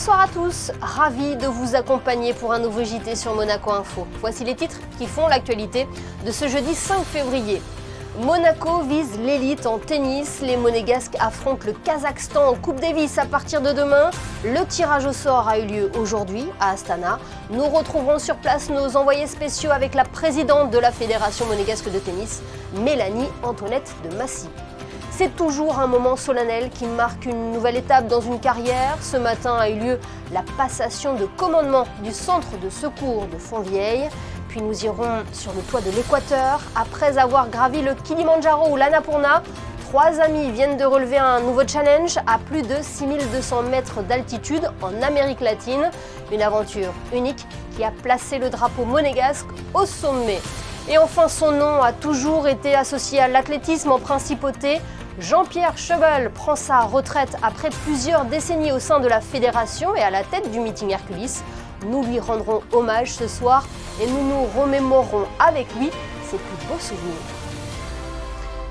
Bonsoir à tous, ravi de vous accompagner pour un nouveau JT sur Monaco Info. Voici les titres qui font l'actualité de ce jeudi 5 février. Monaco vise l'élite en tennis, les Monégasques affrontent le Kazakhstan en Coupe Davis à partir de demain. Le tirage au sort a eu lieu aujourd'hui à Astana. Nous retrouverons sur place nos envoyés spéciaux avec la présidente de la Fédération monégasque de tennis, Mélanie Antoinette de Massy. C'est toujours un moment solennel qui marque une nouvelle étape dans une carrière. Ce matin a eu lieu la passation de commandement du centre de secours de Fontvieille. Puis nous irons sur le toit de l'Équateur. Après avoir gravi le Kilimandjaro ou l'Annapurna, 3 amis viennent de relever un nouveau challenge à plus de 6200 mètres d'altitude en Amérique latine. Une aventure unique qui a placé le drapeau monégasque au sommet. Et enfin, son nom a toujours été associé à l'athlétisme en principauté. Jean-Pierre Cheval prend sa retraite après plusieurs décennies au sein de la fédération et à la tête du meeting Herculis. Nous lui rendrons hommage ce soir et nous nous remémorerons avec lui ses plus beaux souvenirs.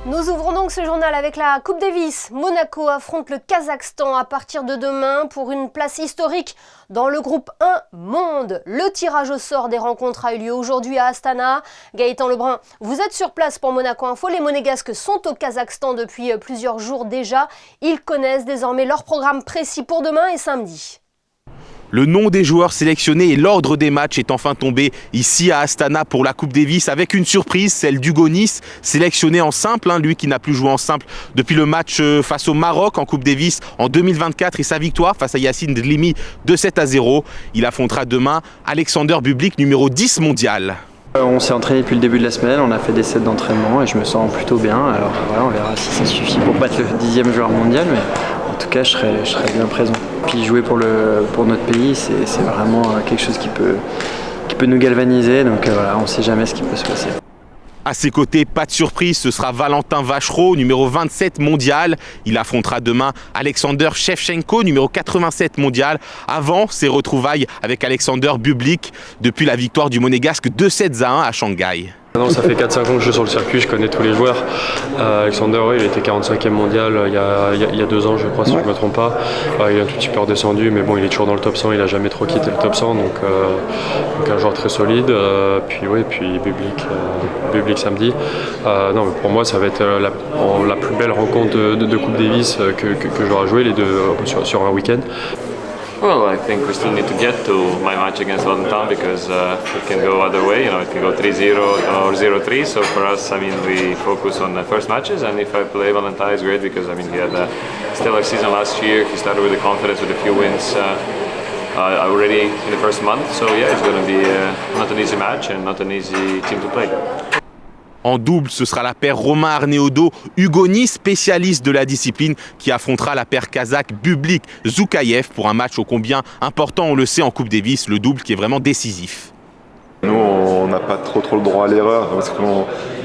Nous ouvrons donc ce journal avec la Coupe Davis. Monaco affronte le Kazakhstan à partir de demain pour une place historique dans le groupe 1 Monde. Le tirage au sort des rencontres a eu lieu aujourd'hui à Astana. Gaëtan Lebrun, vous êtes sur place pour Monaco Info. Les Monégasques sont au Kazakhstan depuis plusieurs jours déjà. Ils connaissent désormais leur programme précis pour demain et samedi. Le nom des joueurs sélectionnés et l'ordre des matchs est enfin tombé ici à Astana pour la Coupe Davis avec une surprise, celle d'Hugo Nys, sélectionné en simple, lui qui n'a plus joué en simple depuis le match face au Maroc en Coupe Davis en 2024 et sa victoire face à Yacine Dlimi de 7-0. Il affrontera demain Alexander Bublik, numéro 10 mondial. On s'est entraîné depuis le début de la semaine, on a fait des sets d'entraînement et je me sens plutôt bien. Alors voilà, on verra si ça suffit pour battre le 10e joueur mondial, mais en tout cas je serai bien présent. Puis jouer pour notre pays, c'est vraiment quelque chose qui peut nous galvaniser, donc voilà, on ne sait jamais ce qui peut se passer. À ses côtés, pas de surprise, ce sera Valentin Vachereau, numéro 27 mondial. Il affrontera demain Alexander Shevchenko, numéro 87 mondial, avant ses retrouvailles avec Alexander Bublik depuis la victoire du Monégasque 2-7-1 à Shanghai. Non, ça fait 4-5 ans que je suis sur le circuit, je connais tous les joueurs. Alexander, il était 45e mondial il y a 2 ans, je crois, si je ne me trompe pas. Il est un tout petit peu redescendu, mais bon, il est toujours dans le top 100, il n'a jamais trop quitté le top 100, donc un joueur très solide. Puis Bublik samedi. Non, mais pour moi, ça va être la plus belle rencontre de Coupe Davis que j'aurai joué, les deux sur un week-end. Well, I think we still need to get to my match against Valentin because it can go other way. It can go 3-0 or 0-3. So for us, we focus on the first matches. And if I play Valentin, it's great because he had a stellar season last year. He started with the confidence with a few wins already in the first month. So yeah, it's going to be not an easy match and not an easy team to play. En double, ce sera la paire Romain Arneaudo, Hugo Nys, spécialiste de la discipline, qui affrontera la paire kazakh Bublik Zoukaïev pour un match ô combien important, on le sait, en Coupe Davis, le double qui est vraiment décisif. Nous, on n'a pas trop le droit à l'erreur parce que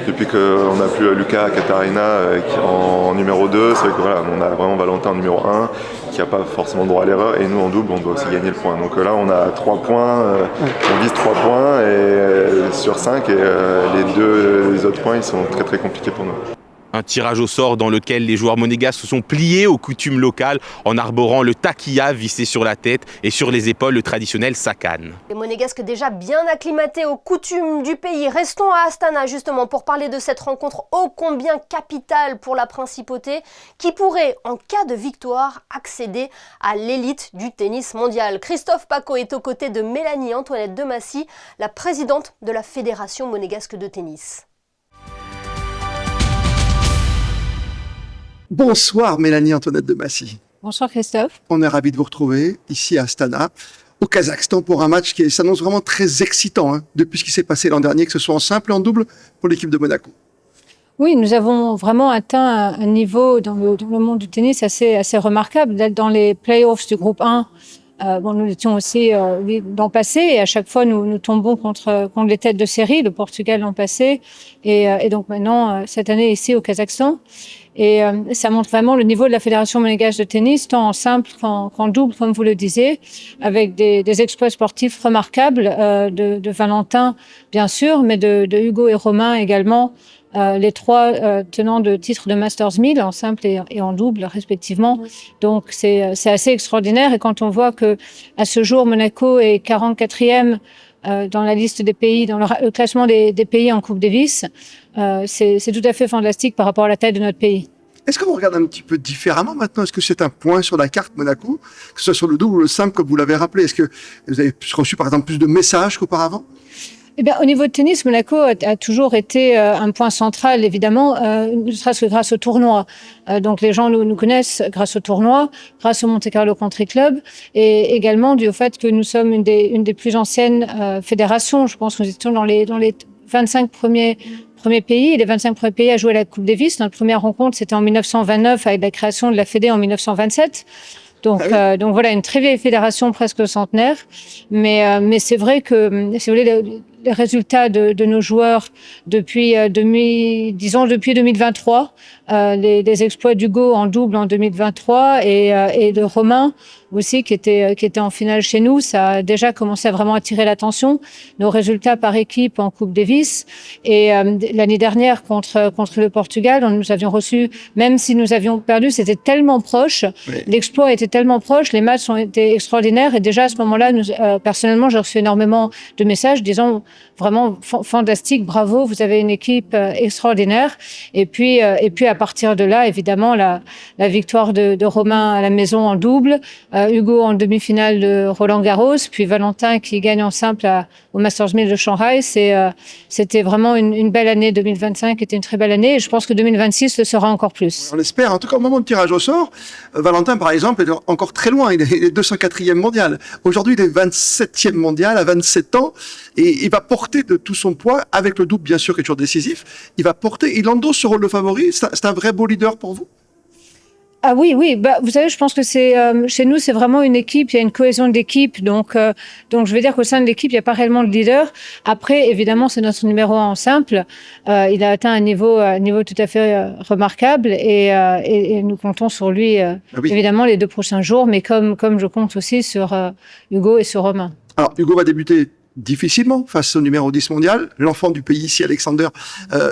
depuis qu'on n'a plus Lucas Katarina en numéro 2, c'est vrai que voilà, on a vraiment Valentin en numéro 1 qui n'a pas forcément le droit à l'erreur et nous en double on doit aussi gagner le point. Donc là on a 3 points, on vise 3 points sur 5 et les autres points ils sont très très compliqués pour nous. Un tirage au sort dans lequel les joueurs monégasques se sont pliés aux coutumes locales en arborant le taquilla vissé sur la tête et sur les épaules le traditionnel sakan. Les Monégasques déjà bien acclimatés aux coutumes du pays. Restons à Astana justement pour parler de cette rencontre ô combien capitale pour la principauté qui pourrait, en cas de victoire, accéder à l'élite du tennis mondial. Christophe Paco est aux côtés de Mélanie Antoinette de Massy, la présidente de la Fédération monégasque de tennis. Bonsoir Mélanie Antoinette de Massy. Bonsoir Christophe. On est ravis de vous retrouver ici à Astana, au Kazakhstan, pour un match qui s'annonce vraiment très excitant depuis ce qui s'est passé l'an dernier, que ce soit en simple et en double pour l'équipe de Monaco. Oui, nous avons vraiment atteint un niveau dans le monde du tennis assez remarquable. D'être dans les playoffs du groupe 1, nous étions aussi dans le passé et à chaque fois nous tombons contre les têtes de série, le Portugal l'an passé et donc maintenant cette année ici au Kazakhstan. Et ça montre vraiment le niveau de la Fédération monégasque de tennis, tant en simple qu'en double, comme vous le disiez, avec des exploits sportifs remarquables de Valentin, bien sûr, mais de Hugo et Romain également. Les trois tenants de titres de Masters 1000 en simple et en double respectivement. Donc c'est assez extraordinaire. Et quand on voit que à ce jour Monaco est 44e dans la liste des pays, dans le classement des pays en Coupe Davis, c'est tout à fait fantastique par rapport à la taille de notre pays. Est-ce qu'on regarde un petit peu différemment maintenant? Est-ce que c'est un point sur la carte Monaco, que ce soit sur le double ou le simple, comme vous l'avez rappelé? Est-ce que vous avez reçu par exemple plus de messages qu'auparavant? Eh bien, au niveau de tennis, Monaco a toujours été un point central, évidemment, ne serait-ce que grâce au tournoi. Donc, les gens nous connaissent grâce au tournoi, grâce au Monte Carlo Country Club, et également dû au fait que nous sommes une des plus anciennes fédérations. Je pense que nous étions dans les 25 premiers pays, les 25 premiers pays à jouer à la Coupe Davis. Notre première rencontre, c'était en 1929, avec la création de la Fédé en 1927. Donc voilà, une très vieille fédération presque centenaire. Mais c'est vrai que, si vous voulez, les résultats de nos joueurs depuis 2023, les exploits d'Hugo en double en 2023 et de Romain aussi qui était en finale chez nous, ça a déjà commencé à vraiment attirer l'attention. Nos résultats par équipe en Coupe Davis et l'année dernière contre le Portugal, nous avions reçu, même si nous avions perdu, c'était tellement proche, l'exploit était tellement proche, les matchs ont été extraordinaires et déjà à ce moment-là, personnellement, j'ai reçu énormément de messages disant vraiment fantastique, bravo, vous avez une équipe extraordinaire. Et puis à partir de là, évidemment, la victoire de Romain à la maison en double, Hugo en demi-finale de Roland-Garros, puis Valentin qui gagne en simple au Masters 1000 de Shanghai. C'était vraiment une belle année. 2025 était une très belle année et je pense que 2026 le sera encore plus. On l'espère. En tout cas, au moment de tirage au sort, Valentin, par exemple, est encore très loin. Il est 204e mondial. Aujourd'hui, il est 27e mondial à 27 ans et il va porter de tout son poids, avec le double, bien sûr, qui est toujours décisif. Il endosse ce rôle de favori. C'est un vrai beau leader pour vous? Ah oui, vous savez, je pense que chez nous, c'est vraiment une équipe, il y a une cohésion d'équipe, donc je veux dire qu'au sein de l'équipe, il n'y a pas réellement de leader. Après, évidemment, c'est notre numéro 1 en simple. Il a atteint un niveau tout à fait remarquable et nous comptons sur lui, évidemment, les 2 prochains jours, mais comme je compte aussi sur Hugo et sur Romain. Alors, Hugo va débuter difficilement face au numéro 10 mondial, l'enfant du pays ici, Alexander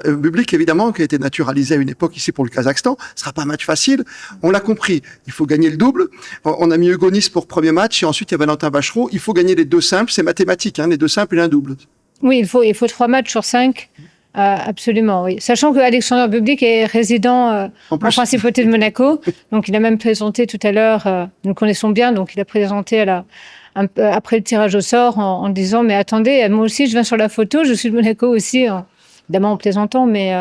Bublik, évidemment, qui a été naturalisé à une époque ici pour le Kazakhstan. Ce sera pas un match facile. On l'a compris. Il faut gagner le double. On a mis Hugo Nice pour premier match et ensuite il y a Valentin Vachereau. Il faut gagner les 2 simples. C'est mathématique, les 2 simples et un double. Oui, il faut 3 matchs sur 5. Absolument, oui. Sachant que Alexander Bublik est résident en principauté de Monaco. Donc, il a même présenté tout à l'heure, nous le connaissons bien, donc il a présenté après le tirage au sort en disant mais attendez, moi aussi je viens sur la photo, je suis de Monaco aussi, évidemment en plaisantant, mais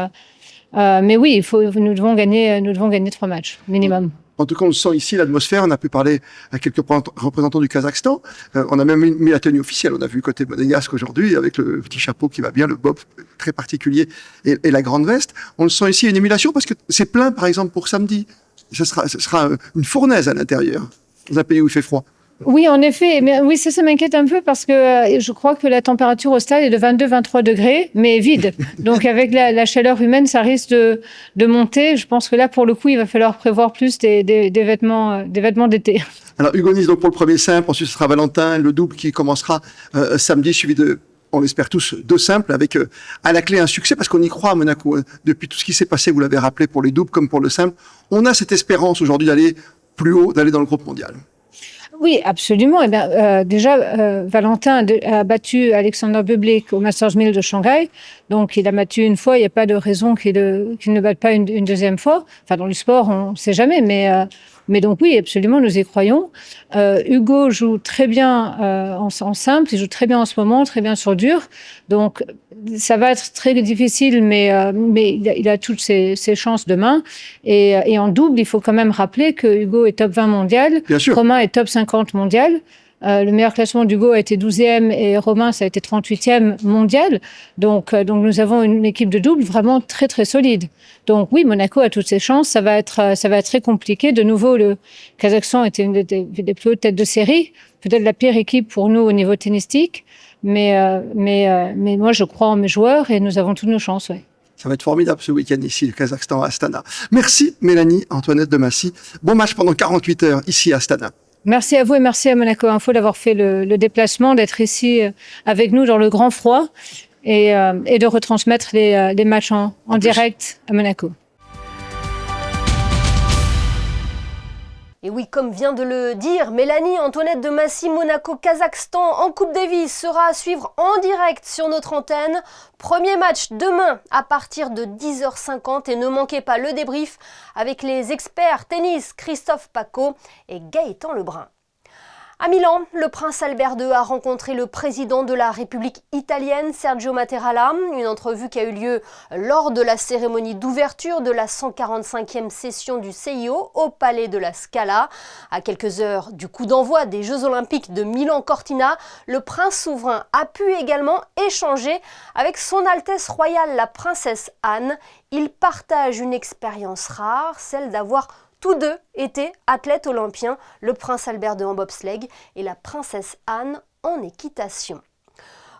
oui, nous devons gagner 3 matchs minimum. En tout cas, on le sent ici, l'atmosphère. On a pu parler à quelques représentants du Kazakhstan. On a même mis la tenue officielle. On a vu côté monégasque aujourd'hui, avec le petit chapeau qui va bien, le bob très particulier et la grande veste. On le sent ici, une émulation, parce que c'est plein, par exemple, pour samedi. Ce sera une fournaise à l'intérieur, dans un pays où il fait froid. Oui, en effet. Mais oui, ça m'inquiète un peu parce que je crois que la température au stade est de 22-23 degrés, mais vide. Donc, avec la chaleur humaine, ça risque de monter. Je pense que là, pour le coup, il va falloir prévoir plus des vêtements d'été. Alors, Hugo Nice, donc pour le premier simple, ensuite ce sera Valentin, le double qui commencera samedi, suivi de, on l'espère tous, 2 simples, avec à la clé un succès, parce qu'on y croit à Monaco. Depuis tout ce qui s'est passé, vous l'avez rappelé, pour les doubles comme pour le simple, on a cette espérance aujourd'hui d'aller plus haut, d'aller dans le groupe mondial. Oui, absolument. Eh bien, déjà, Valentin a battu Alexander Bublik au Masters 1000 de Shanghai. Donc, il a battu une fois. Il n'y a pas de raison qu'il ne batte pas une deuxième fois. Enfin, dans le sport, on ne sait jamais. Mais donc, oui, absolument, nous y croyons. Hugo joue très bien en simple. Il joue très bien en ce moment, très bien sur dur. Donc, ça va être très difficile, mais il a toutes ses chances demain. Et en double, il faut quand même rappeler que Hugo est top 20 mondial. Bien sûr. Romain est top 50 mondial. Le meilleur classement d'Hugo a été 12e et Romain, ça a été 38e mondial. Donc nous avons une équipe de double vraiment très, très solide. Donc oui, Monaco a toutes ses chances. Ça va être très compliqué. De nouveau, le Kazakhstan était une des plus hautes têtes de série. Peut-être la pire équipe pour nous au niveau tennistique. Mais moi, je crois en mes joueurs et nous avons toutes nos chances, oui. Ça va être formidable ce week-end ici, le Kazakhstan à Astana. Merci Mélanie Antoinette de Massy. Bon match pendant 48 heures ici à Astana. Merci à vous et merci à Monaco Info d'avoir fait le déplacement, d'être ici avec nous dans le grand froid et de retransmettre les matchs en direct à Monaco. Et oui, comme vient de le dire Mélanie Antoinette de Massy, Monaco-Kazakhstan en Coupe Davis sera à suivre en direct sur notre antenne. Premier match demain à partir de 10h50 et ne manquez pas le débrief avec les experts tennis Christophe Pacaud et Gaëtan Lebrun. À Milan, le prince Albert II a rencontré le président de la République italienne, Sergio Mattarella. Une entrevue qui a eu lieu lors de la cérémonie d'ouverture de la 145e session du CIO au Palais de la Scala. À quelques heures du coup d'envoi des Jeux Olympiques de Milan-Cortina, le prince souverain a pu également échanger avec son Altesse royale, la princesse Anne. Ils partagent une expérience rare, celle d'avoir tous deux étaient athlètes olympiens, le prince Albert II en bobsleigh et la princesse Anne en équitation.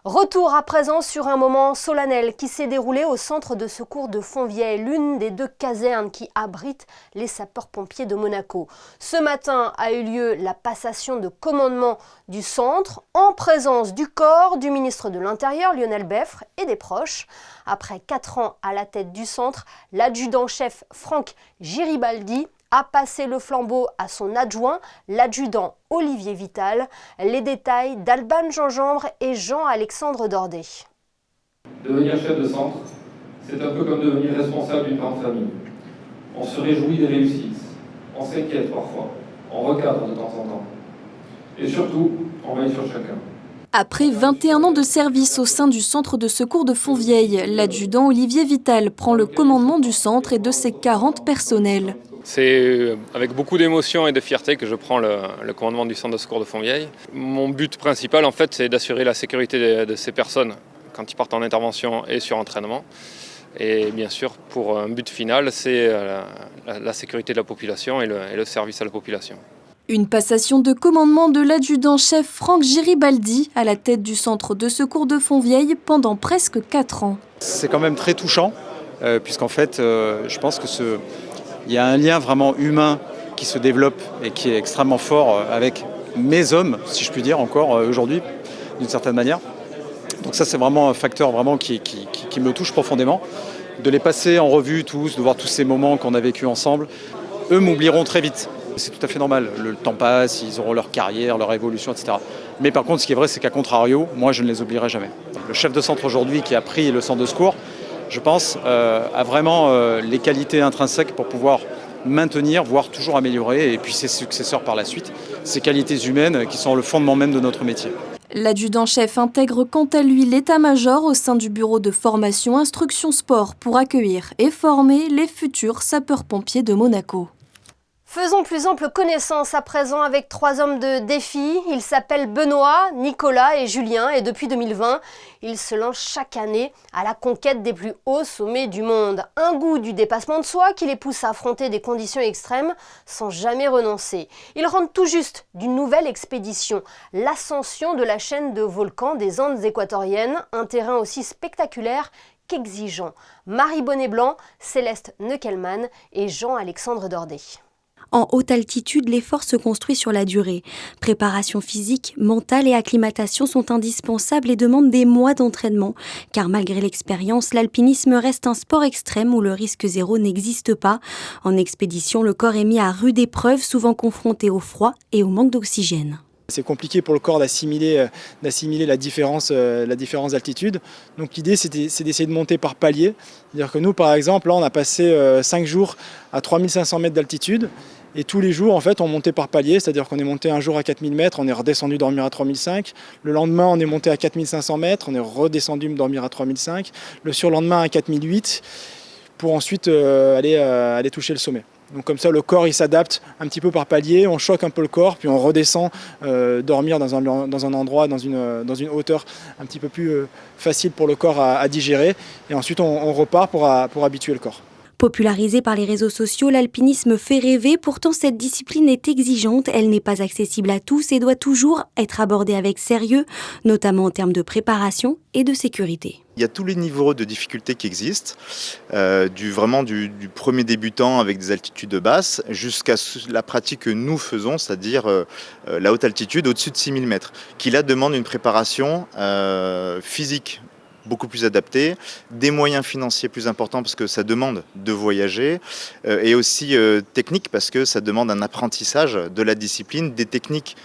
Retour à présent sur un moment solennel qui s'est déroulé au centre de secours de Fontvieille, l'une des 2 casernes qui abritent les sapeurs-pompiers de Monaco. Ce matin a eu lieu la passation de commandement du centre en présence du corps du ministre de l'Intérieur Lionel Beffre et des proches. Après 4 ans à la tête du centre, l'adjudant-chef Franck Giribaldi a passé le flambeau à son adjoint, l'adjudant Olivier Vital. Les détails d'Alban Gingembre et Jean-Alexandre Dordet. Devenir chef de centre, c'est un peu comme devenir responsable d'une grande famille. On se réjouit des réussites, on s'inquiète parfois, on recadre de temps en temps. Et surtout, on veille sur chacun. Après 21 ans de service au sein du centre de secours de Fontvieille, l'adjudant Olivier Vital prend le commandement du centre et de ses 40 personnels. C'est avec beaucoup d'émotion et de fierté que je prends le commandement du centre de secours de Fontvieille. Mon but principal, en fait, c'est d'assurer la sécurité de ces personnes quand ils partent en intervention et sur entraînement. Et bien sûr, pour un but final, c'est la sécurité de la population et le service à la population. Une passation de commandement de l'adjudant-chef Franck Giribaldi à la tête du centre de secours de Fontvieille pendant presque 4 ans. C'est quand même très touchant, puisqu'en fait, je pense que il y a un lien vraiment humain qui se développe et qui est extrêmement fort avec mes hommes, si je puis dire encore aujourd'hui, d'une certaine manière. Donc ça, c'est vraiment un facteur vraiment qui me touche profondément. De les passer en revue tous, de voir tous ces moments qu'on a vécus ensemble, eux m'oublieront très vite. C'est tout à fait normal, le temps passe, ils auront leur carrière, leur évolution, etc. Mais par contre, ce qui est vrai, c'est qu'à contrario, moi, je ne les oublierai jamais. Le chef de centre aujourd'hui qui a pris le centre de secours, je pense, a vraiment les qualités intrinsèques pour pouvoir maintenir, voire toujours améliorer, et puis ses successeurs par la suite, ces qualités humaines qui sont le fondement même de notre métier. L'adjudant-chef intègre quant à lui l'état-major au sein du bureau de formation Instruction Sport pour accueillir et former les futurs sapeurs-pompiers de Monaco. Faisons plus ample connaissance à présent avec 3 hommes de défi. Ils s'appellent Benoît, Nicolas et Julien et depuis 2020, ils se lancent chaque année à la conquête des plus hauts sommets du monde. Un goût du dépassement de soi qui les pousse à affronter des conditions extrêmes sans jamais renoncer. Ils rentrent tout juste d'une nouvelle expédition, l'ascension de la chaîne de volcans des Andes équatoriennes, un terrain aussi spectaculaire qu'exigeant. Marie Bonnet-Blanc, Céleste Neukelman et Jean-Alexandre Dordet. En haute altitude, l'effort se construit sur la durée. Préparation physique, mentale et acclimatation sont indispensables et demandent des mois d'entraînement. Car malgré l'expérience, l'alpinisme reste un sport extrême où le risque zéro n'existe pas. En expédition, le corps est mis à rude épreuve, souvent confronté au froid et au manque d'oxygène. C'est compliqué pour le corps d'assimiler la différence d'altitude. Donc l'idée, c'est d'essayer de monter par palier. C'est-à-dire que nous, par exemple, là, on a passé 5 jours à 3500 mètres d'altitude. Et tous les jours, en fait, on montait par palier. C'est-à-dire qu'on est monté un jour à 4000 mètres, on est redescendu dormir à 3005. Le lendemain, on est monté à 4500 mètres, on est redescendu dormir à 3005. Le surlendemain à 4008 pour ensuite aller toucher le sommet. Donc comme ça, le corps il s'adapte un petit peu par palier, on choque un peu le corps, puis on redescend dormir dans un endroit, dans une hauteur un petit peu plus facile pour le corps à digérer. Et ensuite, on repart pour habituer le corps. Popularisé par les réseaux sociaux, l'alpinisme fait rêver. Pourtant, cette discipline est exigeante. Elle n'est pas accessible à tous et doit toujours être abordée avec sérieux, notamment en termes de préparation et de sécurité. Il y a tous les niveaux de difficulté qui existent, du premier débutant avec des altitudes basses jusqu'à la pratique que nous faisons, c'est-à-dire la haute altitude au-dessus de 6000 mètres, qui là demande une préparation physique beaucoup plus adaptée, des moyens financiers plus importants parce que ça demande de voyager, et aussi technique parce que ça demande un apprentissage de la discipline, des techniques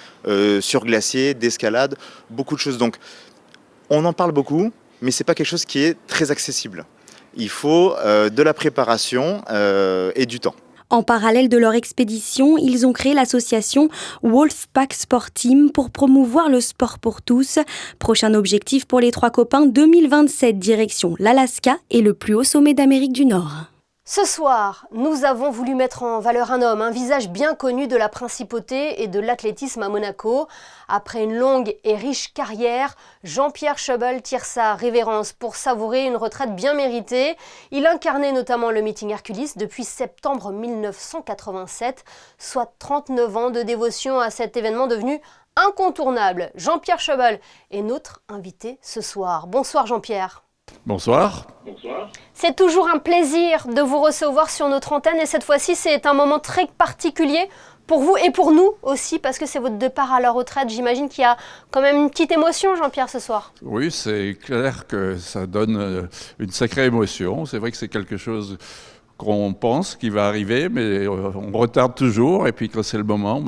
sur glacier, d'escalade, beaucoup de choses. Donc on en parle beaucoup, mais ce n'est pas quelque chose qui est très accessible. Il faut de la préparation et du temps. En parallèle de leur expédition, ils ont créé l'association Wolfpack Sport Team pour promouvoir le sport pour tous. Prochain objectif pour les 3 copains, 2027, direction l'Alaska et le plus haut sommet d'Amérique du Nord. Ce soir, nous avons voulu mettre en valeur un homme, un visage bien connu de la principauté et de l'athlétisme à Monaco. Après une longue et riche carrière, Jean-Pierre Schöbel tire sa révérence pour savourer une retraite bien méritée. Il incarnait notamment le meeting Hercules depuis septembre 1987, soit 39 ans de dévotion à cet événement devenu incontournable. Jean-Pierre Schöbel est notre invité ce soir. Bonsoir Jean-Pierre. Bonsoir. C'est toujours un plaisir de vous recevoir sur notre antenne et cette fois-ci c'est un moment très particulier pour vous et pour nous aussi parce que c'est votre départ à la retraite. J'imagine qu'il y a quand même une petite émotion, Jean-Pierre, ce soir. Oui, c'est clair que ça donne une sacrée émotion. C'est vrai que c'est quelque chose qu'on pense qui va arriver, mais on retarde toujours et puis quand c'est le moment,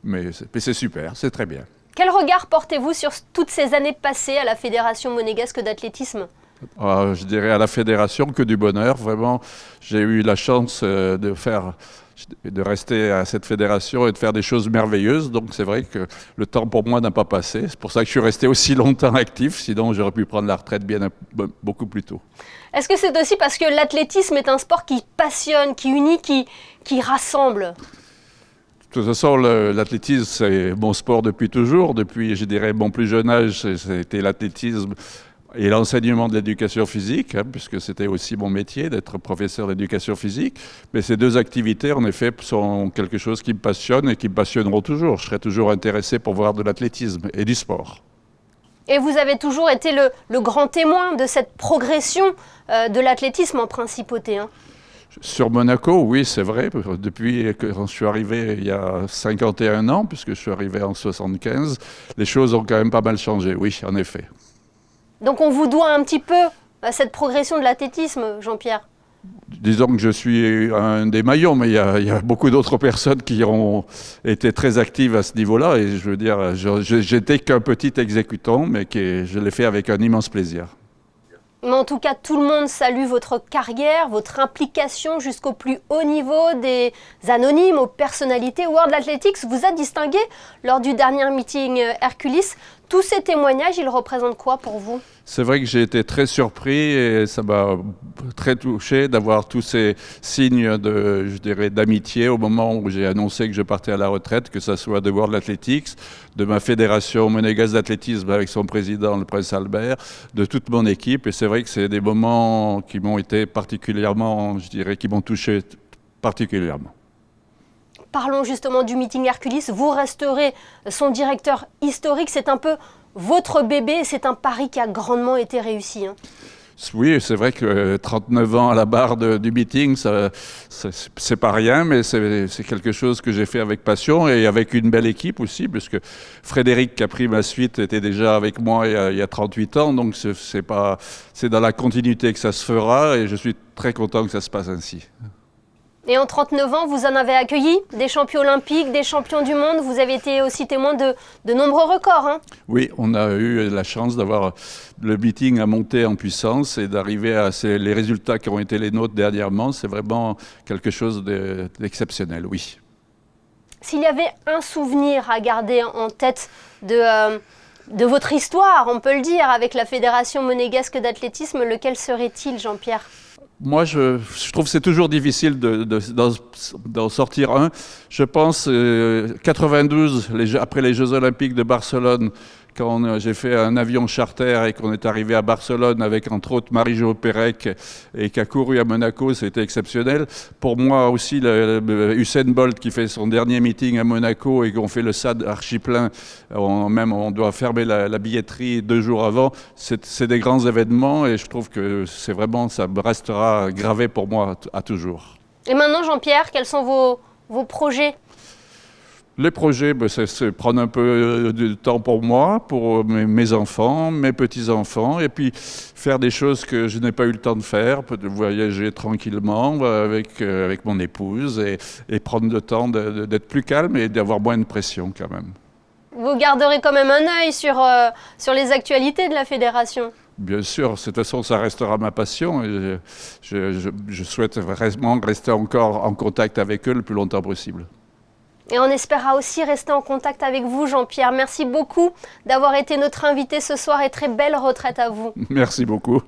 mais c'est super, c'est très bien. Quel regard portez-vous sur toutes ces années passées à la Fédération monégasque d'athlétisme ? Je dirais à la fédération que du bonheur. Vraiment, j'ai eu la chance de rester à cette fédération et de faire des choses merveilleuses. Donc c'est vrai que le temps pour moi n'a pas passé. C'est pour ça que je suis resté aussi longtemps actif. Sinon, j'aurais pu prendre la retraite beaucoup plus tôt. Est-ce que c'est aussi parce que l'athlétisme est un sport qui passionne, qui unit, qui rassemble ? De toute façon, l'athlétisme, c'est mon sport depuis toujours. Depuis, je dirais, mon plus jeune âge, c'était l'athlétisme et l'enseignement de l'éducation physique, puisque c'était aussi mon métier d'être professeur d'éducation physique. Mais ces deux activités, en effet, sont quelque chose qui me passionne et qui me passionneront toujours. Je serai toujours intéressé pour voir de l'athlétisme et du sport. Et vous avez toujours été le grand témoin de cette progression de l'athlétisme en principauté, hein. Sur Monaco, oui, c'est vrai. Depuis que je suis arrivé il y a 51 ans, puisque je suis arrivé en 75, les choses ont quand même pas mal changé, oui, en effet. Donc on vous doit un petit peu à cette progression de l'athlétisme, Jean-Pierre. Disons que je suis un des maillons, mais il y a beaucoup d'autres personnes qui ont été très actives à ce niveau-là. Et je veux dire, j'étais qu'un petit exécutant, mais je l'ai fait avec un immense plaisir. Mais en tout cas, tout le monde salue votre carrière, votre implication jusqu'au plus haut niveau des anonymes aux personnalités. World Athletics vous a distingué lors du dernier meeting Hercules. Tous ces témoignages, ils représentent quoi pour vous ? C'est vrai que j'ai été très surpris et ça m'a très touché d'avoir tous ces signes d'amitié au moment où j'ai annoncé que je partais à la retraite, que ce soit de World Athletics, de ma fédération monégasque d'athlétisme avec son président, le prince Albert, de toute mon équipe. Et c'est vrai que c'est des moments qui m'ont été particulièrement, qui m'ont touché particulièrement. Parlons justement du meeting Hercules. Vous resterez son directeur historique. C'est un peu votre bébé et c'est un pari qui a grandement été réussi, hein. Oui, c'est vrai que 39 ans à la barre du meeting, c'est pas rien, mais c'est quelque chose que j'ai fait avec passion et avec une belle équipe aussi, puisque Frédéric, qui a pris ma suite, était déjà avec moi il y a 38 ans, donc c'est dans la continuité que ça se fera et je suis très content que ça se passe ainsi. Et en 39 ans, vous en avez accueilli des champions olympiques, des champions du monde. Vous avez été aussi témoin de nombreux records, hein. Oui, on a eu la chance d'avoir le meeting à monter en puissance et d'arriver à les résultats qui ont été les nôtres dernièrement. C'est vraiment quelque chose d'exceptionnel, oui. S'il y avait un souvenir à garder en tête de votre histoire, on peut le dire, avec la Fédération monégasque d'athlétisme, lequel serait-il, Jean-Pierre ? Moi, je trouve que c'est toujours difficile d'en sortir un. Je pense 92, après les Jeux Olympiques de Barcelone, quand j'ai fait un avion charter et qu'on est arrivé à Barcelone avec entre autres Marie-Jo Pérec et qui a couru à Monaco, c'était exceptionnel. Pour moi aussi, Usain Bolt qui fait son dernier meeting à Monaco et qu'on fait le stade archi plein, on doit fermer la billetterie 2 jours avant. C'est des grands événements et je trouve que c'est vraiment, ça restera gravé pour moi à toujours. Et maintenant, Jean-Pierre, quels sont vos projets ? Les projets, c'est prendre un peu de temps pour moi, pour mes enfants, mes petits-enfants, et puis faire des choses que je n'ai pas eu le temps de faire, de voyager tranquillement avec mon épouse et prendre le temps d'être plus calme et d'avoir moins de pression quand même. Vous garderez quand même un œil sur les actualités de la fédération. Bien sûr, de toute façon, ça restera ma passion et je souhaite vraiment rester encore en contact avec eux le plus longtemps possible. Et on espérera aussi rester en contact avec vous, Jean-Pierre. Merci beaucoup d'avoir été notre invité ce soir et très belle retraite à vous. Merci beaucoup.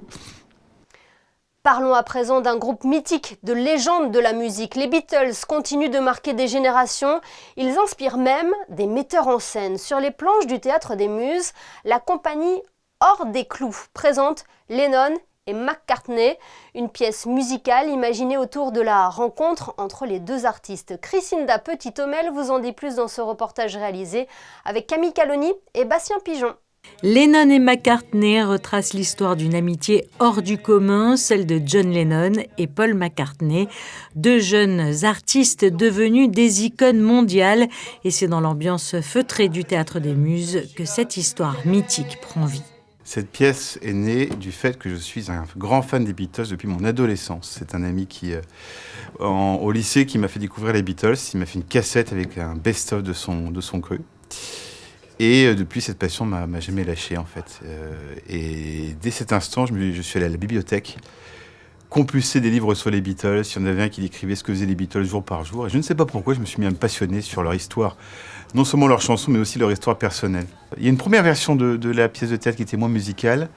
Parlons à présent d'un groupe mythique, de légende de la musique. Les Beatles continuent de marquer des générations. Ils inspirent même des metteurs en scène. Sur les planches du Théâtre des Muses, la compagnie Hors des Clous présente Lennon et McCartney, une pièce musicale imaginée autour de la rencontre entre les deux artistes. Chrisinda Petit-Homel vous en dit plus dans ce reportage réalisé avec Camille Caloni et Bastien Pigeon. Lennon et McCartney retracent l'histoire d'une amitié hors du commun, celle de John Lennon et Paul McCartney, 2 jeunes artistes devenus des icônes mondiales. Et c'est dans l'ambiance feutrée du Théâtre des Muses que cette histoire mythique prend vie. Cette pièce est née du fait que je suis un grand fan des Beatles depuis mon adolescence. C'est un ami qui, au lycée, qui m'a fait découvrir les Beatles. Il m'a fait une cassette avec un best-of de son cru. Et depuis, cette passion m'a jamais lâché, en fait. Et dès cet instant, je suis allé à la bibliothèque, compulser des livres sur les Beatles. Il y en avait un qui décrivait ce que faisaient les Beatles jour par jour. Et je ne sais pas pourquoi, je me suis mis à me passionner sur leur histoire. Non seulement leurs chansons, mais aussi leur histoire personnelle. Il y a une première version de la pièce de théâtre qui était moins musicale.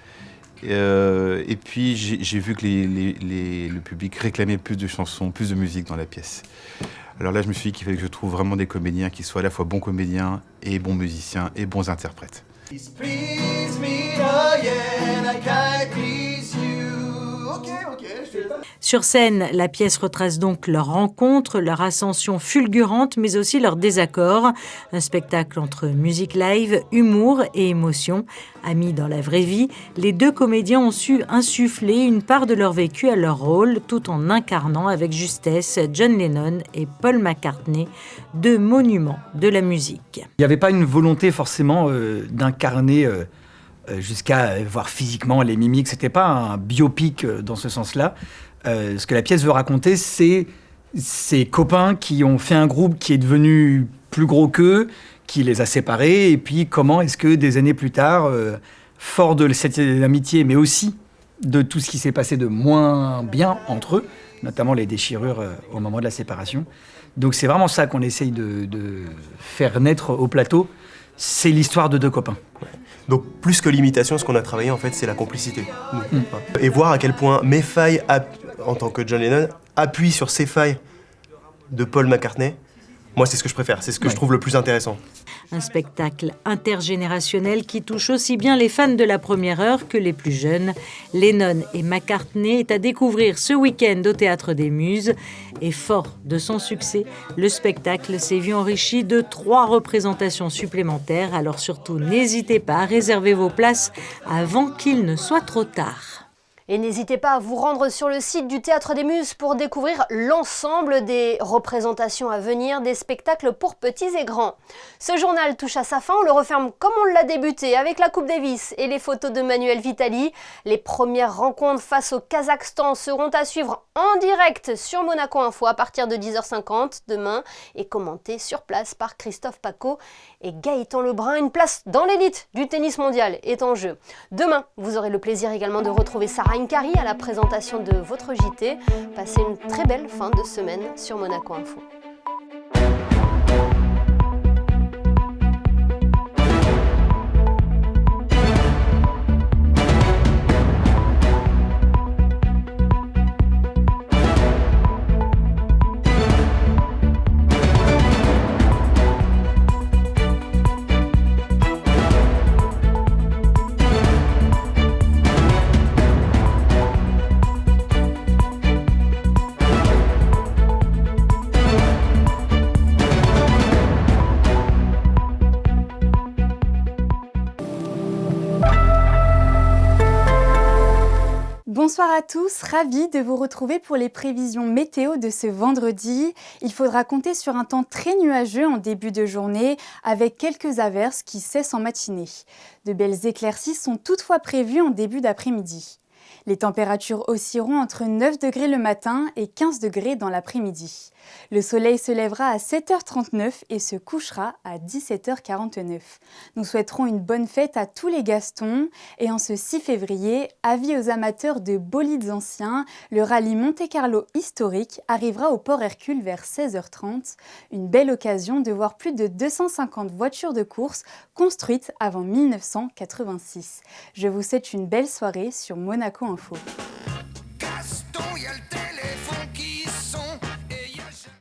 Et puis, j'ai vu que le public réclamait plus de chansons, plus de musique dans la pièce. Alors là, je me suis dit qu'il fallait que je trouve vraiment des comédiens qui soient à la fois bons comédiens et bons musiciens et bons interprètes. Sur scène, la pièce retrace donc leur rencontre, leur ascension fulgurante, mais aussi leur désaccord. Un spectacle entre musique live, humour et émotion. Amis dans la vraie vie, les 2 comédiens ont su insuffler une part de leur vécu à leur rôle, tout en incarnant avec justesse John Lennon et Paul McCartney, 2 monuments de la musique. Il n'y avait pas une volonté forcément d'incarner jusqu'à voir physiquement les mimiques. C'était pas un biopic dans ce sens-là. Ce que la pièce veut raconter, c'est ces copains qui ont fait un groupe qui est devenu plus gros qu'eux, qui les a séparés, et puis comment est-ce que des années plus tard, fort de cette amitié, mais aussi de tout ce qui s'est passé de moins bien entre eux, notamment les déchirures au moment de la séparation. Donc c'est vraiment ça qu'on essaye de faire naître au plateau, c'est l'histoire de 2 copains. Donc plus que l'imitation, ce qu'on a travaillé en fait, c'est la complicité. Et voir à quel point mes failles, en tant que John Lennon, appuient sur ces failles de Paul McCartney. Moi, c'est ce que je préfère, c'est ce que je trouve le plus intéressant. Un spectacle intergénérationnel qui touche aussi bien les fans de la première heure que les plus jeunes. Lennon et McCartney est à découvrir ce week-end au Théâtre des Muses. Et fort de son succès, le spectacle s'est vu enrichi de 3 représentations supplémentaires. Alors surtout, n'hésitez pas à réserver vos places avant qu'il ne soit trop tard. Et n'hésitez pas à vous rendre sur le site du Théâtre des Muses pour découvrir l'ensemble des représentations à venir, des spectacles pour petits et grands. Ce journal touche à sa fin, on le referme comme on l'a débuté avec la Coupe Davis et les photos de Manuel Vitali. Les premières rencontres face au Kazakhstan seront à suivre en direct sur Monaco Info à partir de 10h50 demain et commentées sur place par Christophe Paco et Gaëtan Lebrun. Une place dans l'élite du tennis mondial est en jeu. Demain, vous aurez le plaisir également de retrouver Sarah Nkari à la présentation de votre JT. Passez une très belle fin de semaine sur Monaco Info. Bonsoir à tous, ravi de vous retrouver pour les prévisions météo de ce vendredi. Il faudra compter sur un temps très nuageux en début de journée avec quelques averses qui cessent en matinée. De belles éclaircies sont toutefois prévues en début d'après-midi. Les températures oscilleront entre 9 degrés le matin et 15 degrés dans l'après-midi. Le soleil se lèvera à 7h39 et se couchera à 17h49. Nous souhaiterons une bonne fête à tous les Gastons et en ce 6 février, avis aux amateurs de bolides anciens, le rallye Monte-Carlo historique arrivera au Port Hercule vers 16h30. Une belle occasion de voir plus de 250 voitures de course construites avant 1986. Je vous souhaite une belle soirée sur Monaco Info.